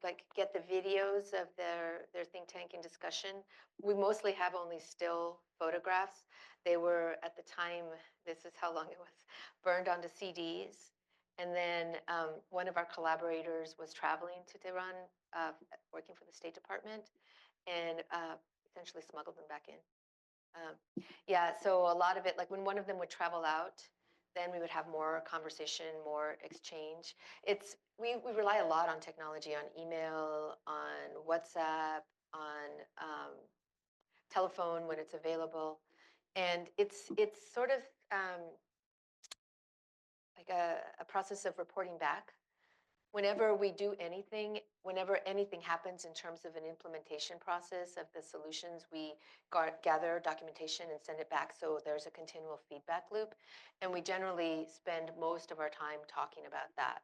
like get the videos of their think tank in discussion, we mostly have only still photographs. They were at the time, this is how long it was, burned onto CDs. And then one of our collaborators was traveling to Tehran, working for the State Department, and essentially smuggled them back in. Yeah, so a lot of it, like when one of them would travel out, then we would have more conversation, more exchange. We rely a lot on technology, on email, on WhatsApp, on telephone when it's available. And it's sort of like a process of reporting back. Whenever we do anything, whenever anything happens in terms of an implementation process of the solutions, we gather documentation and send it back, so there's a continual feedback loop. And we generally spend most of our time talking about that.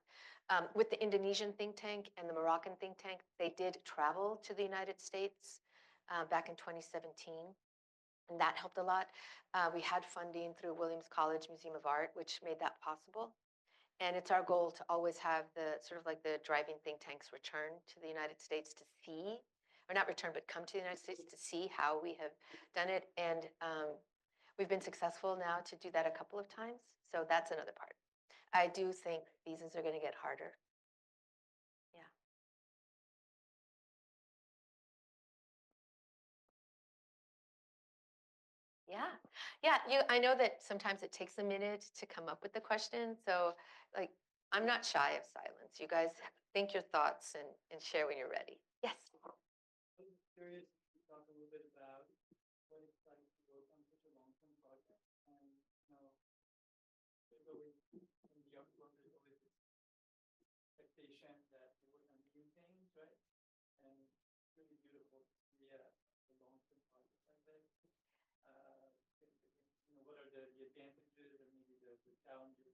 With the Indonesian think tank and the Moroccan think tank, they did travel to the United States back in 2017. And that helped a lot. We had funding through Williams College Museum of Art, which made that possible. And it's our goal to always have the sort of like the driving think tanks return to the United States to see, or not return, but come to the United States to see how we have done it. And we've been successful now to do that a couple of times. So that's another part. I do think visas are going to get harder. Yeah. Yeah, yeah. I know that sometimes it takes a minute to come up with the question. So, like, I'm not shy of silence. You guys think your thoughts and share when you're ready. Yes. I'm curious if you talk a little bit about what it's like to work on such a long-term project. And, there's always, in the art world, there's always this expectation that you work on new things, right? And it's really beautiful to see a long-term project like this. What are the advantages and maybe the challenges?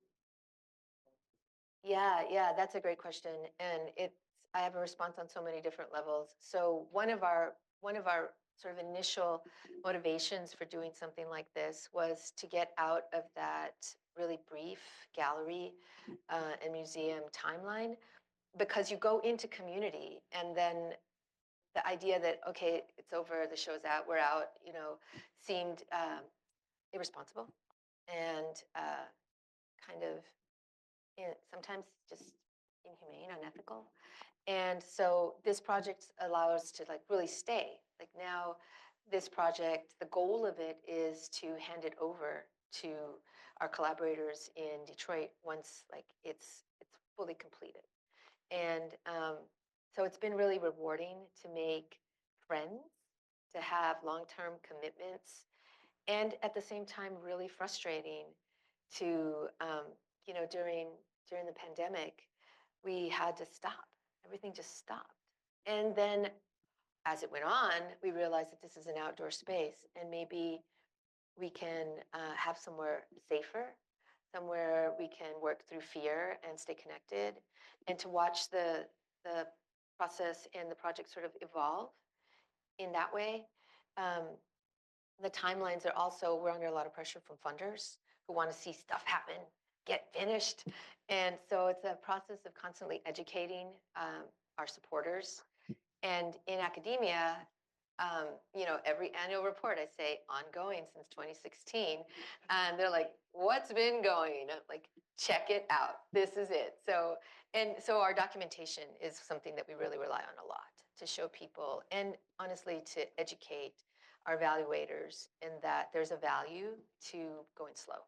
Yeah, that's a great question, and I have a response on so many different levels. So one of our sort of initial motivations for doing something like this was to get out of that really brief gallery and museum timeline, because you go into community and then the idea that, okay, it's over, the show's out, we're out, seemed irresponsible and kind of sometimes just inhumane, unethical. And so this project allows us to like really stay. Like now, this project, the goal of it is to hand it over to our collaborators in Detroit once like it's fully completed. And so it's been really rewarding to make friends, to have long-term commitments, and at the same time, really frustrating to, during the pandemic, we had to stop. Everything just stopped. And then as it went on, we realized that this is an outdoor space and maybe we can have somewhere safer, somewhere we can work through fear and stay connected, and to watch the process and the project sort of evolve in that way. The timelines are also, we're under a lot of pressure from funders who want to see stuff happen, get finished. And so it's a process of constantly educating our supporters. And in academia, every annual report I say ongoing since 2016. And they're like, what's been going? I'm like, check it out. This is it. So our documentation is something that we really rely on a lot to show people and honestly to educate our evaluators in that there's a value to going slow.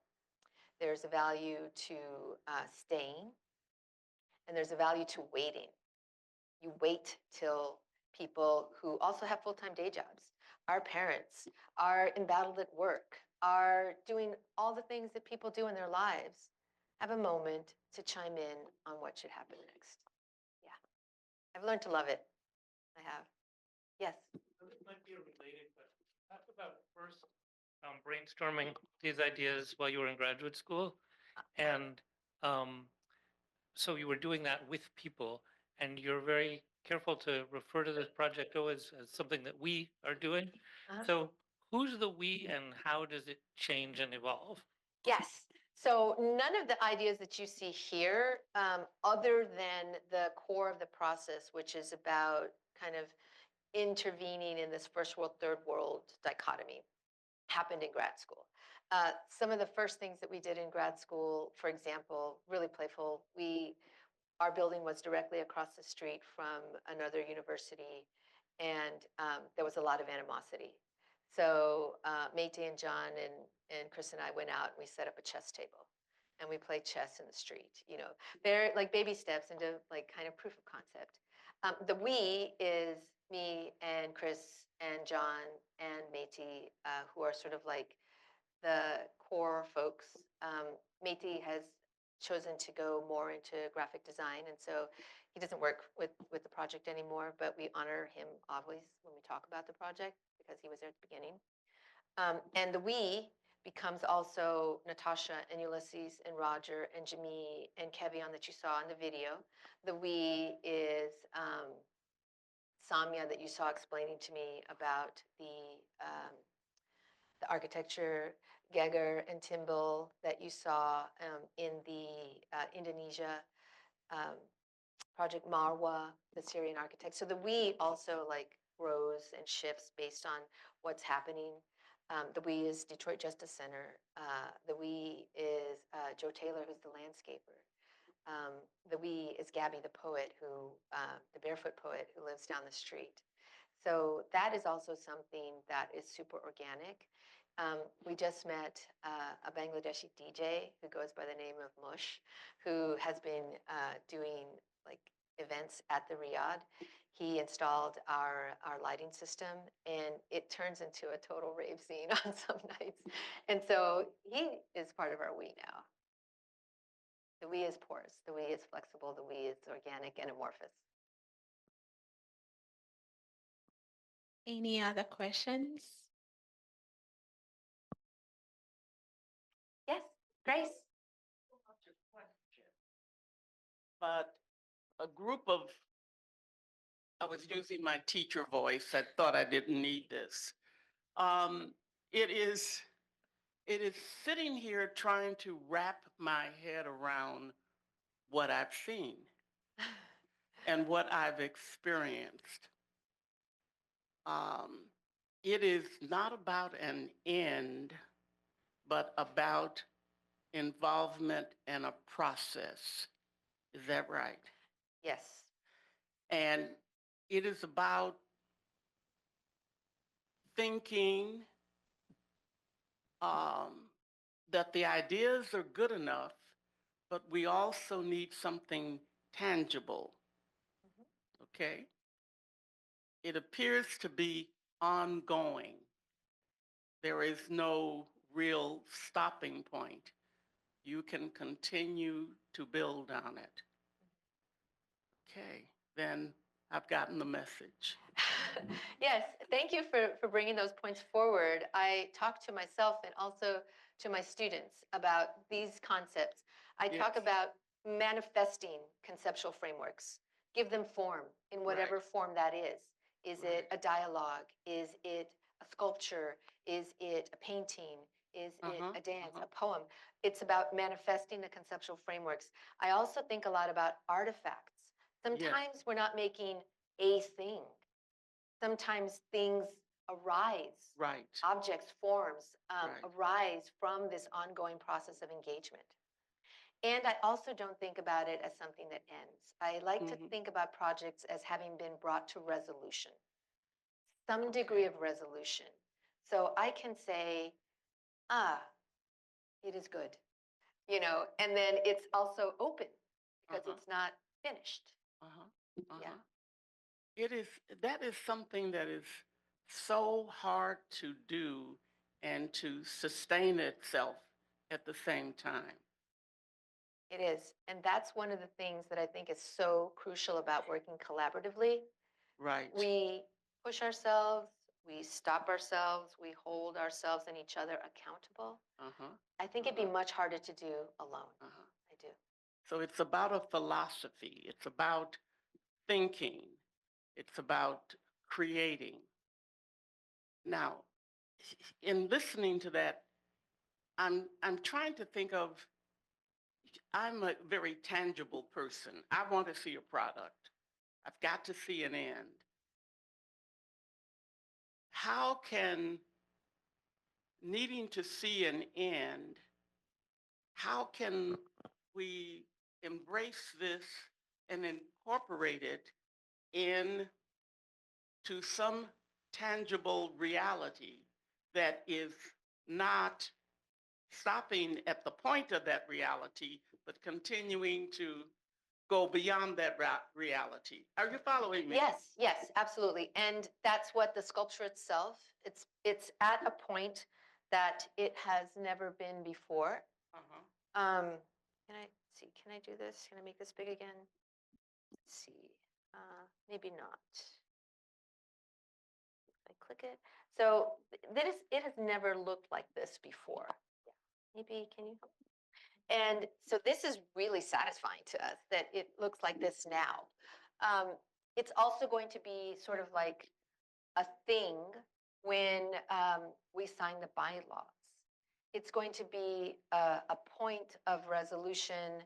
There's a value to staying, and there's a value to waiting. You wait till people who also have full-time day jobs, our parents, are embattled at work, are doing all the things that people do in their lives, have a moment to chime in on what should happen next. Yeah, I've learned to love it. I have. Yes. This might be a related question. Talk about first brainstorming these ideas while you were in graduate school, and um, so you were doing that with people, and you're very careful to refer to this project as something that we are doing. So who's the we and how does it change and evolve? Yes. So none of the ideas that you see here, other than the core of the process, which is about kind of intervening in this first world, third world dichotomy, happened in grad school. Some of the first things that we did in grad school, for example, really playful, our building was directly across the street from another university, and there was a lot of animosity. So Métis and John and Chris and I went out and we set up a chess table, and we played chess in the street. You know, they're like baby steps into like kind of proof of concept. The we is me and Chris and John and Métis, who are sort of like the core folks. Métis has chosen to go more into graphic design, and so he doesn't work with the project anymore, but we honor him always when we talk about the project because he was there at the beginning. And the we becomes also Natasha and Ulysses and Roger and Jimmy and Kevion that you saw in the video. The we is Samya that you saw explaining to me about the architecture, Geger and Timbal that you saw in the Indonesia project Marwa, the Syrian architect. So the we also like grows and shifts based on what's happening. The we is Detroit Justice Center. The we is Joe Taylor, who's the landscaper. The we is Gabby, the poet, the barefoot poet who lives down the street. So that is also something that is super organic. We just met a Bangladeshi DJ who goes by the name of Mush, who has been doing like events at the Riyadh. He installed our lighting system, and it turns into a total rave scene on some nights. And so he is part of our we now. The we is porous, the we is flexible, the we is organic and amorphous. Any other questions? Yes, Grace. But a group of, I was using my teacher voice. I thought I didn't need this. It is sitting here trying to wrap my head around what I've seen and what I've experienced. It is not about an end, but about involvement and a process. Is that right? Yes. And it is about thinking that the ideas are good enough, but we also need something tangible. Okay? It appears to be ongoing. There is no real stopping point. You can continue to build on it. Okay, then I've gotten the message. Yes, thank you for bringing those points forward. I talk to myself and also to my students about these concepts. I talk about manifesting conceptual frameworks. Give them form in whatever form that is. Is it a dialogue? Is it a sculpture? Is it a painting? Is it a dance, a poem? It's about manifesting the conceptual frameworks. I also think a lot about artifacts. Sometimes we're not making a thing. Sometimes things arise. Right. Objects, forms arise from this ongoing process of engagement. And I also don't think about it as something that ends. I like to think about projects as having been brought to resolution, some degree of resolution. So I can say, it is good, you know, and then it's also open because it's not finished. Yeah. it is, that is something that is so hard to do and to sustain itself at the same time. It is. And that's one of the things that I think is so crucial about working collaboratively. Right. We push ourselves, we stop ourselves, we hold ourselves and each other accountable. Uh-huh. I think it'd be much harder to do alone. Uh-huh. I do. So it's about a philosophy. It's about thinking. It's about creating. Now, in listening to that, I'm trying to think of, I'm a very tangible person. I want to see a product. I've got to see an end. How can needing to see an end, how can we embrace this and incorporate it into some tangible reality that is not stopping at the point of that reality, but continuing to go beyond that reality? Are you following me? Yes, yes, absolutely. And that's what the sculpture itself, it's at a point that it has never been before. Uh-huh. Can I see? Can I do this? Can I make this big again? Let's see. Maybe not. If I click it. So it has never looked like this before. Yeah. Maybe can you help? And so this is really satisfying to us that it looks like this now. It's also going to be sort of like a thing when we sign the bylaws. It's going to be a point of resolution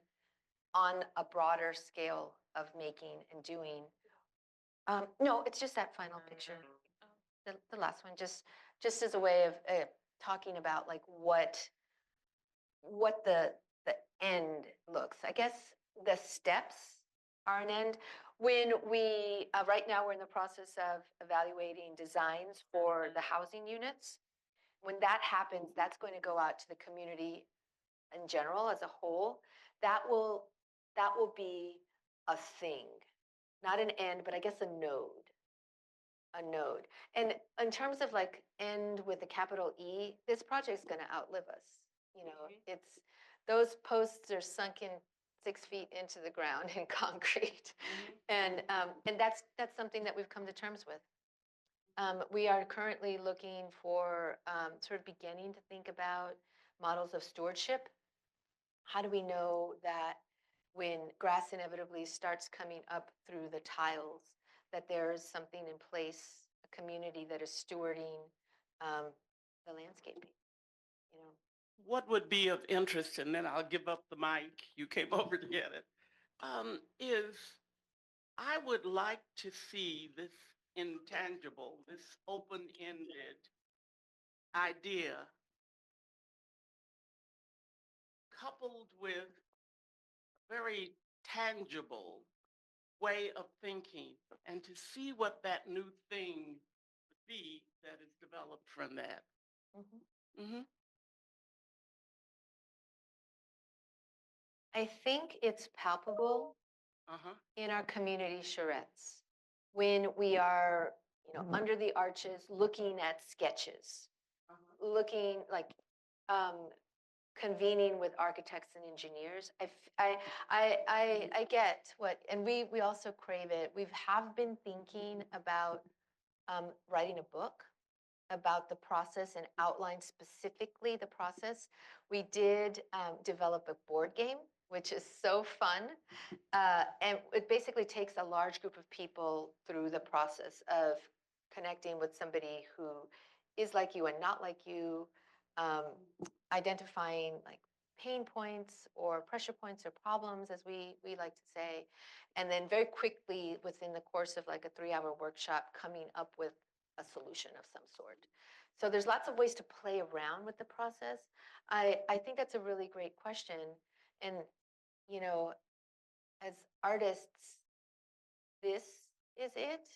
on a broader scale of making and doing. No, it's just that final picture, the last one, just as a way of talking about like what the end looks. I guess the steps are an end. When we right now we're in the process of evaluating designs for the housing units. When that happens, that's going to go out to the community in general as a whole. That will be a thing, not an end, but I guess a node. A node. And in terms of like end with a capital E, this project's going to outlive us. You know, it's those posts are sunken 6 feet into the ground in concrete, and that's something that we've come to terms with. We are currently looking for sort of beginning to think about models of stewardship. How do we know that when grass inevitably starts coming up through the tiles, that there's something in place, a community that is stewarding the landscaping, you know? What would be of interest, and then I'll give up the mic, you came over to get it, is I would like to see this intangible, this open-ended idea coupled with a very tangible way of thinking and to see what that new thing would be that is developed from that. Mm-hmm. I think it's palpable in our community charrettes when we are, you know, under the arches looking at sketches, looking like convening with architects and engineers. I get what, and we also crave it. We have been thinking about writing a book about the process and outline specifically the process. We did develop a board game, which is so fun. And it basically takes a large group of people through the process of connecting with somebody who is like you and not like you, identifying like pain points or pressure points or problems, as we like to say, and then very quickly within the course of like a 3-hour workshop, coming up with a solution of some sort. So there's lots of ways to play around with the process. I think that's a really great question. And, you know, as artists, this is it,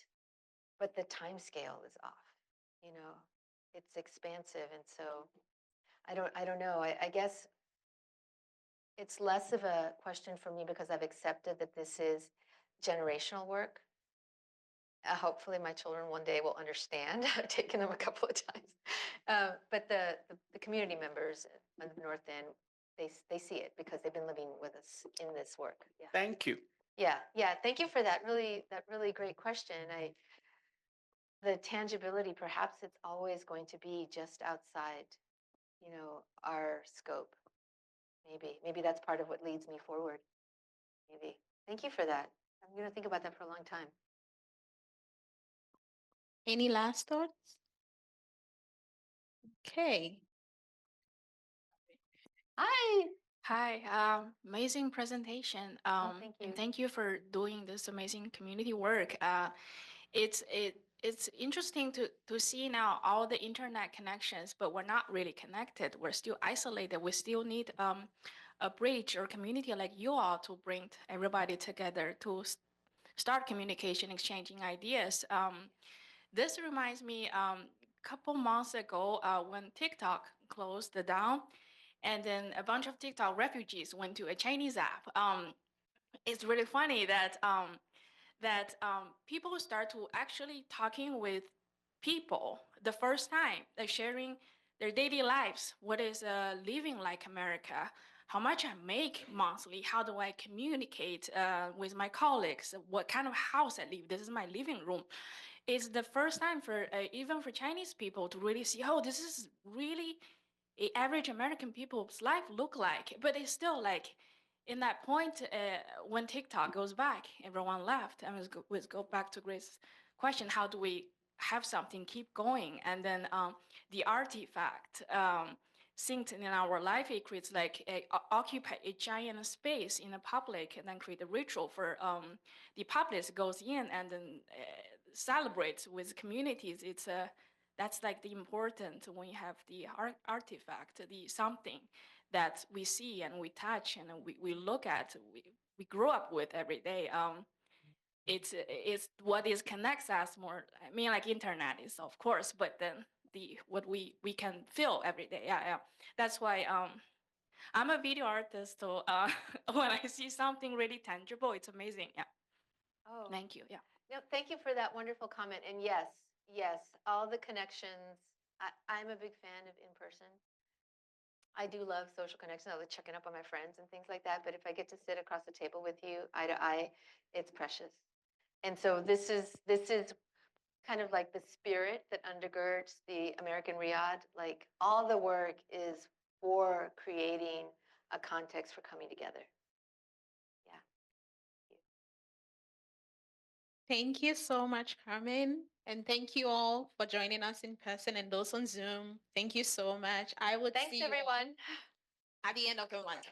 but the time scale is off. You know, it's expansive. And so I don't know. I guess it's less of a question for me because I've accepted that this is generational work. Hopefully my children one day will understand. I've taken them a couple of times. But the community members on the North End, they see it because they've been living with us in this work. Yeah. Thank you. Yeah. Thank you for that really great question. The tangibility, perhaps it's always going to be just outside, our scope. Maybe that's part of what leads me forward. Maybe. Thank you for that. I'm going to think about that for a long time. Any last thoughts? Okay. Hi. Hi, amazing presentation. Thank you. And thank you for doing this amazing community work. It's interesting to see now all the internet connections, but we're not really connected. We're still isolated. We still need a bridge or community like you all to bring everybody together to start communication, exchanging ideas. This reminds me, a couple months ago when TikTok closed down, and then a bunch of TikTok refugees went to a Chinese app. It's really funny that people start to actually talking with people the first time, like sharing their daily lives. What is living like America? How much I make monthly? How do I communicate with my colleagues? What kind of house I live? This is my living room. It's the first time for even for Chinese people to really see, oh, this is really average American people's life look like. But it's still like in that point when TikTok goes back, everyone left. And let's go back to Grace's question: how do we have something keep going? And then the artifact. Synced in our life, it creates like occupy a giant space in the public, and then create a ritual for the public goes in and then celebrates with communities. It's a that's like the important when you have the artifact, the something that we see and we touch and we look at, we grow up with every day. It's what is connects us more. I mean, like internet is of course, but then the what we can feel every day. Yeah. That's why I'm a video artist, so when I see something really tangible, it's amazing. Yeah. Oh. Thank you. Yeah. No, thank you for that wonderful comment. And yes, all the connections. I'm a big fan of in person. I do love social connections. I like checking up on my friends and things like that. But if I get to sit across the table with you, eye to eye, it's precious. And so this is kind of like the spirit that undergirds the American Riyadh. Like all the work is for creating a context for coming together. Yeah. Thank you so much, Carmen. And thank you all for joining us in person and those on Zoom. Thank you so much. I would Thanks, see you all everyone. at the end of the month.